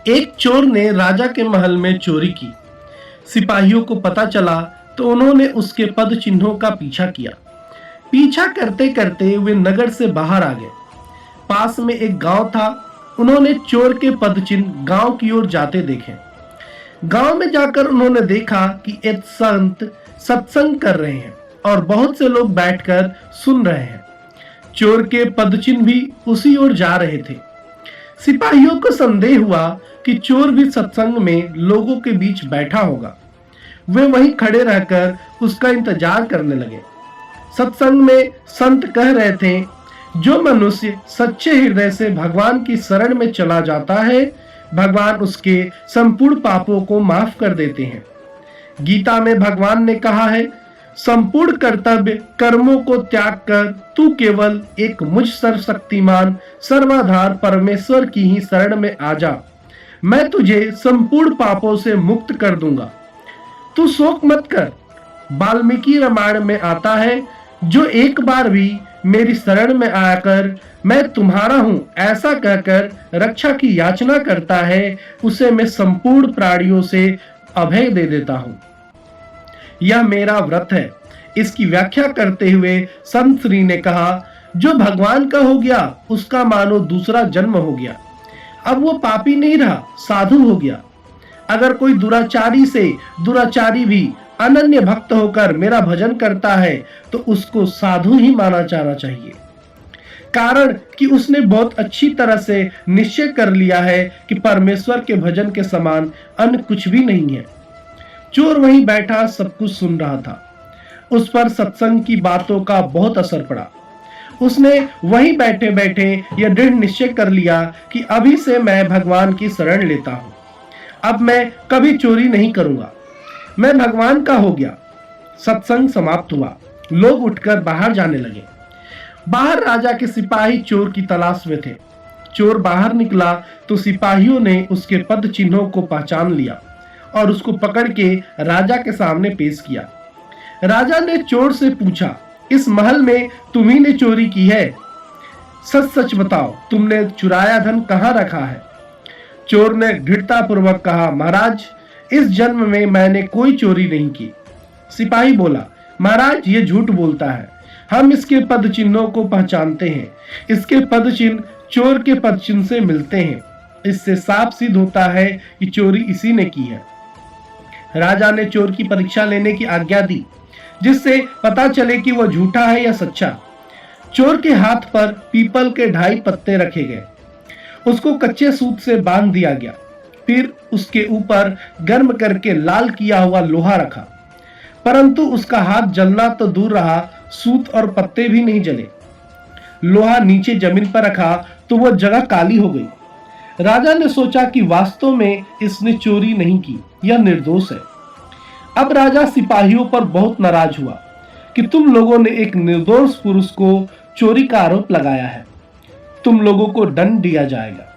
एक चोर ने राजा के महल में चोरी की। सिपाहियों को पता चला तो उन्होंने उसके पद चिन्हों का पीछा किया। पीछा करते करते वे नगर से बाहर आ गए। पास में एक गांव था। उन्होंने चोर के पद चिन्ह गांव की ओर जाते देखे। गांव में जाकर उन्होंने देखा कि एक संत सत्संग कर रहे हैं और बहुत से लोग बैठकर सुन रहे हैं। चोर के पद चिन्ह भी उसी ओर जा रहे थे। सिपाहियों को संदेह हुआ कि चोर भी सत्संग में लोगों के बीच बैठा होगा। वे वहीं खड़े रहकर उसका इंतजार करने लगे। सत्संग में संत कह रहे थे, जो मनुष्य सच्चे हृदय से भगवान की शरण में चला जाता है, भगवान उसके संपूर्ण पापों को माफ कर देते हैं। गीता में भगवान ने कहा है, संपूर्ण कर्तव्य कर्मों को त्याग कर तू केवल एक मुझ सर्वशक्तिमान सर्वाधार परमेश्वर की ही शरण में आ जा। मैं तुझे संपूर्ण पापों से मुक्त कर दूंगा। तू शोक मत कर। वाल्मीकि रामायण में आता है, जो एक बार भी मेरी शरण में आकर मैं तुम्हारा हूं ऐसा कहकर रक्षा की याचना करता है, उसे मैं संपूर्ण प्राणियों से अभय दे देता हूं। यह मेरा व्रत है। इसकी व्याख्या करते हुए संत श्री ने कहा, जो भगवान का हो गया उसका मानो दूसरा जन्म हो गया। अब वो पापी नहीं रहा, साधु हो गया। अगर कोई दुराचारी से दुराचारी भी अनन्य भक्त होकर मेरा भजन करता है तो उसको साधु ही माना जाना चाहिए, कारण कि उसने बहुत अच्छी तरह से निश्चय कर लिया है कि परमेश्वर के भजन के समान अन्य कुछ भी नहीं है। चोर वहीं बैठा सब कुछ सुन रहा था। उस पर सत्संग की बातों का बहुत असर पड़ा। उसने वहीं बैठे बैठे यह दृढ़ निश्चय कर लिया कि अभी से मैं भगवान की शरण लेता हूं। अब मैं कभी चोरी नहीं करूंगा। मैं भगवान का हो गया। सत्संग समाप्त हुआ। लोग उठकर बाहर जाने लगे। बाहर राजा के सिपाही चोर की तलाश में थे। चोर बाहर निकला तो सिपाहियों ने उसके पद चिन्हों को पहचान लिया और उसको पकड़ के राजा के सामने पेश किया। राजा ने चोर से पूछा, इस महल में तुम्ही ने चोरी की है? सच सच बताओ, तुमने चुराया धन कहाँ रखा है? चोर ने दृढ़ता पूर्वक कहा, महाराज, इस जन्म में मैंने कोई चोरी नहीं की। सिपाही बोला, महाराज, ये झूठ बोलता है। हम इसके पद चिन्हों को पहचानते हैं। इसके पद चिन्ह चोर के पद चिन्ह से मिलते हैं। इससे साफ सिद्ध होता है कि चोरी इसी ने की है। राजा ने चोर की परीक्षा लेने की आज्ञा दी, जिससे पता चले कि वह झूठा है या सच्चा। चोर के हाथ पर पीपल के 2.5 पत्ते रखे गए। उसको कच्चे सूत से बांध दिया गया। फिर उसके ऊपर गर्म करके लाल किया हुआ लोहा रखा, परंतु उसका हाथ जलना तो दूर रहा, सूत और पत्ते भी नहीं जले। लोहा नीचे जमीन पर रखा तो वह जगह काली हो गई। राजा ने सोचा कि वास्तव में इसने चोरी नहीं की, यह निर्दोष है। अब राजा सिपाहियों पर बहुत नाराज हुआ कि तुम लोगों ने एक निर्दोष पुरुष को चोरी का आरोप लगाया है। तुम लोगों को दंड दिया जाएगा।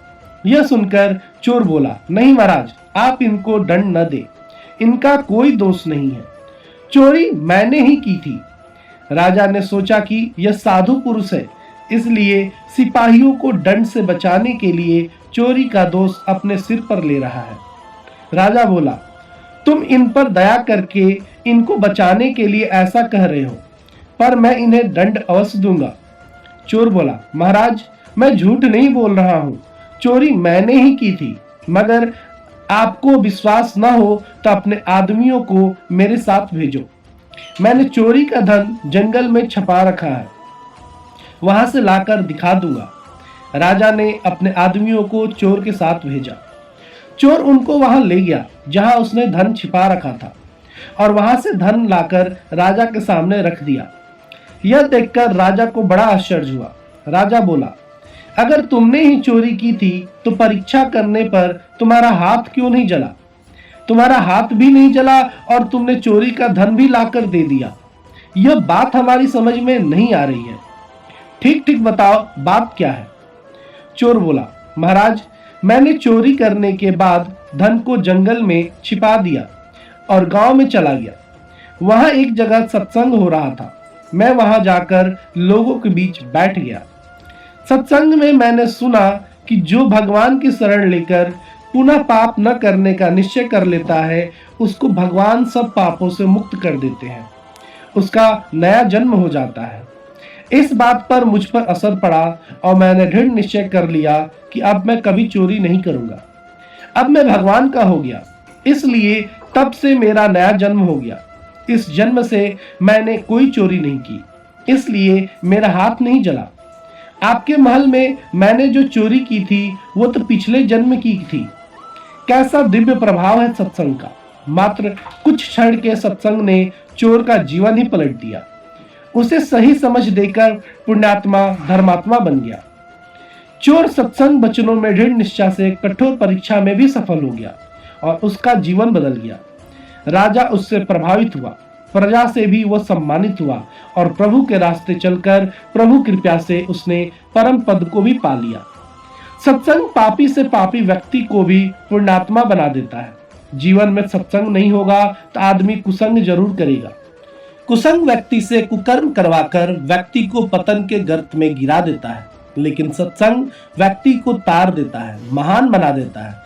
यह सुनकर चोर बोला, नहीं महाराज, आप इनको दंड न दे। इनका कोई दोष नहीं है। चोरी मैंने ही की थी। राजा ने सोचा कि यह साधु पुरुष है, इसलिए सिपाहियों को दंड से बचाने के लिए चोरी का दोष अपने सिर पर ले रहा है। राजा बोला, तुम इन पर दया करके इनको बचाने के लिए ऐसा कह रहे हो, पर मैं इन्हें दंड अवश्य दूंगा। चोर बोला, महाराज, मैं झूठ नहीं बोल रहा हूं। चोरी मैंने ही की थी, मगर आपको विश्वास न हो तो अपने आदमियों को मेरे साथ भेजो। मैंने चोरी का धन जंगल में छुपा रखा है, वहां से लाकर दिखा दूंगा। राजा ने अपने आदमियों को चोर के साथ भेजा। चोर उनको वहां ले गया जहां उसने धन छिपा रखा था, और वहां से धन लाकर राजा के सामने रख दिया। यह देखकर राजा को बड़ा आश्चर्य हुआ। राजा बोला, अगर तुमने ही चोरी की थी तो परीक्षा करने पर तुम्हारा हाथ क्यों नहीं जला? तुम्हारा हाथ भी नहीं जला और तुमने चोरी का धन भी लाकर दे दिया। यह बात हमारी समझ में नहीं आ रही है। ठीक ठीक बताओ, बात क्या है? चोर बोला, महाराज, मैंने चोरी करने के बाद धन को जंगल में छिपा दिया और गांव में चला गया। वहां एक जगह सत्संग हो रहा था। मैं वहां जाकर लोगों के बीच बैठ गया। सत्संग में मैंने सुना कि जो भगवान की शरण लेकर पुनः पाप न करने का निश्चय कर लेता है, उसको भगवान सब पापों से मुक्त कर देते हैं, उसका नया जन्म हो जाता है। इस बात पर मुझ पर असर पड़ा और मैंने दृढ़ निश्चय कर लिया कि अब मैं कभी चोरी नहीं करूंगा। अब मैं भगवान का हो गया, इसलिए तब से मेरा नया जन्म हो गया। इस जन्म से मैंने कोई चोरी नहीं की, इसलिए मेरा हाथ नहीं जला। आपके महल में मैंने जो चोरी की थी वो तो पिछले जन्म की थी। कैसा दिव्य प्रभाव है सत्संग का। मात्र कुछ क्षण के सत्संग ने चोर का जीवन ही पलट दिया। उसे सही समझ देकर पुण्यात्मा धर्मात्मा बन गया। चोर सत्संग वचनों में दृढ़ निष्ठा से कठोर परीक्षा में भी सफल हो गया और उसका जीवन बदल गया। राजा उससे प्रभावित हुआ, प्रजा से भी वह सम्मानित हुआ और प्रभु के रास्ते चलकर प्रभु कृपा से उसने परम पद को भी पा लिया। सत्संग पापी से पापी व्यक्ति को भी पुण्यात्मा बना देता है। जीवन में सत्संग नहीं होगा तो आदमी कुसंग जरूर करेगा। कुसंग व्यक्ति से कुकर्म करवाकर व्यक्ति को पतन के गर्त में गिरा देता है, लेकिन सत्संग व्यक्ति को तार देता है, महान बना देता है।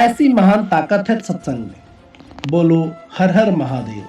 ऐसी महान ताकत है सत्संग में। बोलो हर हर महादेव।